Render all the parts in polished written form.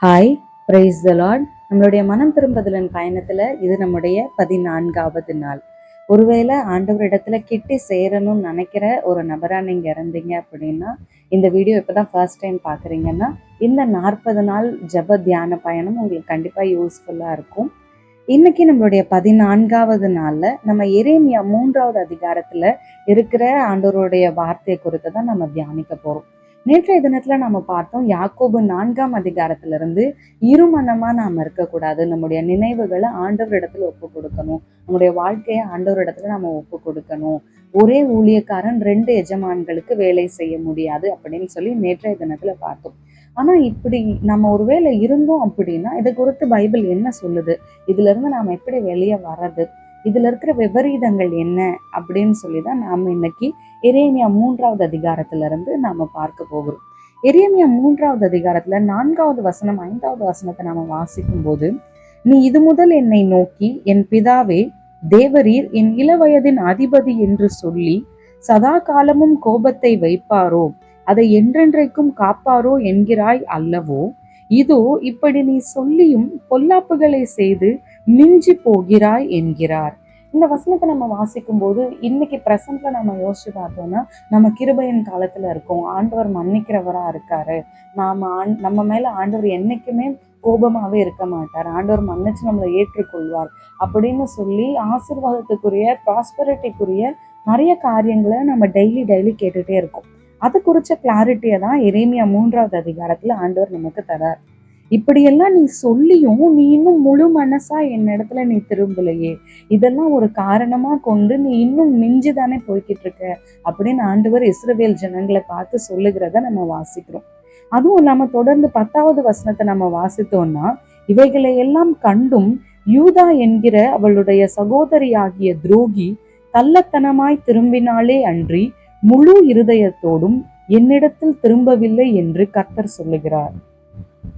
Hi, praise the Lord. நம்மளுடைய மனம் திரும்புதலின் பயணத்துல இது நம்முடைய 14வது நாள். ஒருவேளை ஆண்டவரிடத்துல கிட்டி சேரணும்னு நினைக்கிற ஒரு நபரா நீங்க இருந்தீங்க அப்படின்னா, இந்த வீடியோ இப்பதான் ஃபர்ஸ்ட் டைம் பாக்குறீங்கன்னா, இந்த 40 நாள் ஜெப தியான பயணம் உங்களுக்கு கண்டிப்பா யூஸ்ஃபுல்லா இருக்கும். இன்னைக்கு நம்மளுடைய 14வது நாள்ல நம்ம எரேமியா 3வது அதிகாரத்துல இருக்கிற ஆண்டவருடைய வார்த்தை குறித்து தான் நம்ம தியானிக்க போறோம். நேற்றைய தினத்துல நம்ம பார்த்தோம், யாக்கோபு 4ஆம் அதிகாரத்திலிருந்து இருமனமா நாம இருக்கக்கூடாது. நம்முடைய நினைவுகளை ஆண்டவரிடத்துல ஒப்பு கொடுக்கணும். நம்முடைய வாழ்க்கையை ஆண்டவரிடத்துல நம்ம ஒப்பு கொடுக்கணும். ஒரே ஊழியக்காரன் 2 எஜமான்களுக்கு வேலை செய்ய முடியாது அப்படின்னு சொல்லி நேற்றைய தினத்துல பார்த்தோம். ஆனா இப்படி நம்ம ஒருவேளை இருந்தோம் அப்படின்னா இதை குறித்து பைபிள் என்ன சொல்லுது, இதுல இருந்து நாம எப்படி வெளியே வர்றது, இதுல இருக்கிற விபரீதங்கள் என்ன அப்படின்னு சொல்லிதான் நாம இன்னைக்கு எரேமியா 3வது அதிகாரத்துல இருந்து நாம பார்க்க போகிறோம். எரேமியா 3வது அதிகாரத்துல 4வது வசனம் 5வது வசனத்தை நாம வாசிக்கும் போது, நீ இது முதல் என்னை நோக்கி, என் பிதாவே தேவரீர் என் இளவயதின் அதிபதி என்று சொல்லி சதா காலமும் கோபத்தை வைப்பாரோ, அதை என்றென்றைக்கும் காப்பாரோ என்கிறாய் அல்லவோ? இதோ இப்படி நீ சொல்லியும் பொல்லாப்புகளை செய்து மிஞ்சி போகிறாய் என்கிறார். இந்த வசனத்தை நம்ம வாசிக்கும் போது இன்னைக்கு பிரசன்ட்ல நம்ம யோசிச்சு பார்த்தோம்னா, நம்ம கிருபையின் காலத்துல இருக்கோம், ஆண்டவர் மன்னிக்கிறவரா இருக்காரு, நம்ம மேல ஆண்டவர் என்னைக்குமே கோபமாவே இருக்க மாட்டார், ஆண்டவர் மன்னிச்சு நம்மளை ஏற்றுக்கொள்வார் அப்படின்னு சொல்லி ஆசீர்வாதத்துக்குரிய ப்ராஸ்பரிட்டிக்குரிய நிறைய காரியங்களை நம்ம டெய்லி கேட்டுட்டே இருக்கோம். அது குறிச்ச கிளாரிட்டியை தான் எரேமியா 3வது அதிகாரத்துல ஆண்டவர் நமக்கு தரார். இப்படியெல்லாம் நீ சொல்லியும் நீ இன்னும் முழு மனசா என் இடத்துல நீ திரும்பலையே, இதெல்லாம் ஒரு காரணமா கொண்டு நீ இன்னும் மிஞ்சிதானே போய்கிட்டு இருக்க அப்படின்னு ஆண்டவர் இஸ்ரவேல் ஜனங்களை பார்த்து சொல்லுகிறத நம்ம வாசிக்கிறோம். அதுவும் இல்லாம தொடர்ந்து 10வது வசனத்தை நம்ம வாசித்தோம்னா, இவைகளை எல்லாம் கண்டும் யூதா என்கிற அவளுடைய சகோதரியாகிய துரோகி கள்ளத்தனமாய் திரும்பினாலே அன்றி முழு இருதயத்தோடும் என்னிடத்தில் திரும்பவில்லை என்று கர்த்தர் சொல்லுகிறார்.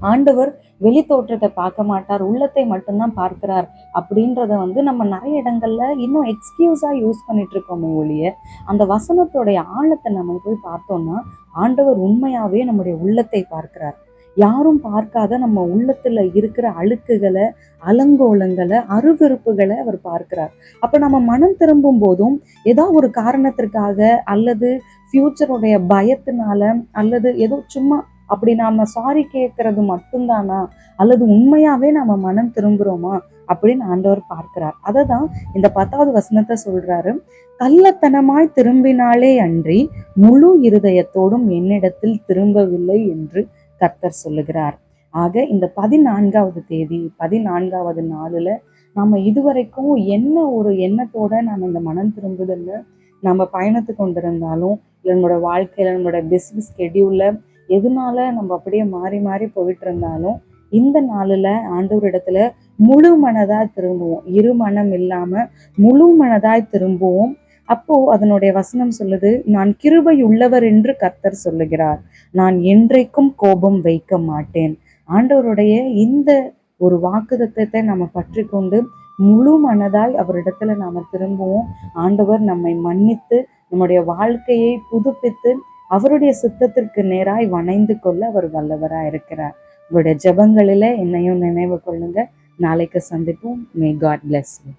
ஆண்டவர் வெளி தோற்றத்தை பார்க்க மாட்டார், உள்ளத்தை மட்டும்தான் பார்க்கிறார் அப்படின்றத நம்ம நிறைய இடங்கள்ல இன்னும் எக்ஸ்கியூஸா யூஸ் பண்ணிட்டு இருக்கோமே ஒழிய, அந்த வசனத்தோடைய ஆழத்தை நம்ம போய் பார்த்தோம்னா ஆண்டவர் உண்மையாவே நம்முடைய உள்ளத்தை பார்க்கிறார். யாரும் பார்க்காத நம்ம உள்ளத்துல இருக்கிற அழுக்குகளை, அலங்கோலங்களை, அருவருப்புகளை அவர் பார்க்கிறார். அப்ப நம்ம மனம் திரும்பும் போதும் ஏதோ ஒரு காரணத்திற்காக அல்லது ஃபியூச்சருடைய பயத்தினால அல்லது ஏதோ சும்மா அப்படி நாம சாரி கேட்கறது மட்டும்தானா, அல்லது உண்மையாவே நம்ம மனம் திரும்புறோமா அப்படின்னு ஆண்டவர் பார்க்கிறார். அததான் இந்த 10வது வசனத்தை சொல்றாரு, கள்ளத்தனமாய் திரும்பினாலே அன்றி முழு இருதயத்தோடும் என்னிடத்தில் திரும்பவில்லை என்று கர்த்தர் சொல்லுகிறார். ஆக இந்த 14வது தேதி 14வது நாளுல நம்ம இதுவரைக்கும் என்ன ஒரு எண்ணத்தோட நம்ம இந்த மனம் திரும்புதல்னு நம்ம பயணத்து கொண்டிருந்தாலும், நம்மளோட வாழ்க்கையில நம்மளோட பிஸி ஸ்கெடியூல்ல எதனால நம்ம அப்படியே மாறி மாறி போயிட்டு இருந்தாலும், இந்த நாளில் ஆண்டவரிடத்துல முழு மனதாய் திரும்புவோம். இரு மனம் இல்லாம முழு மனதாய் திரும்புவோம். அப்போ அதனுடைய வசனம் சொல்லுது, நான் கிருபை உள்ளவர் என்று கர்த்தர் சொல்லுகிறார், நான் என்றைக்கும் கோபம் வைக்க மாட்டேன். ஆண்டவருடைய இந்த ஒரு வாக்குத்தத்தத்தை நம்ம பற்றி கொண்டு முழு மனதாய் அவரிடத்துல நாம திரும்புவோம். ஆண்டவர் நம்மை மன்னித்து நம்முடைய வாழ்க்கையை புதுப்பித்து அவருடைய சுத்தத்திற்கு நேராய் வணைந்து கொள்ள அவர் வல்லவராய் இருக்கிறார். உங்களுடைய ஜெபங்களில என்னையும் நினைவு கொள்ளுங்க. நாளைக்கு சந்திப்போம். May God bless you.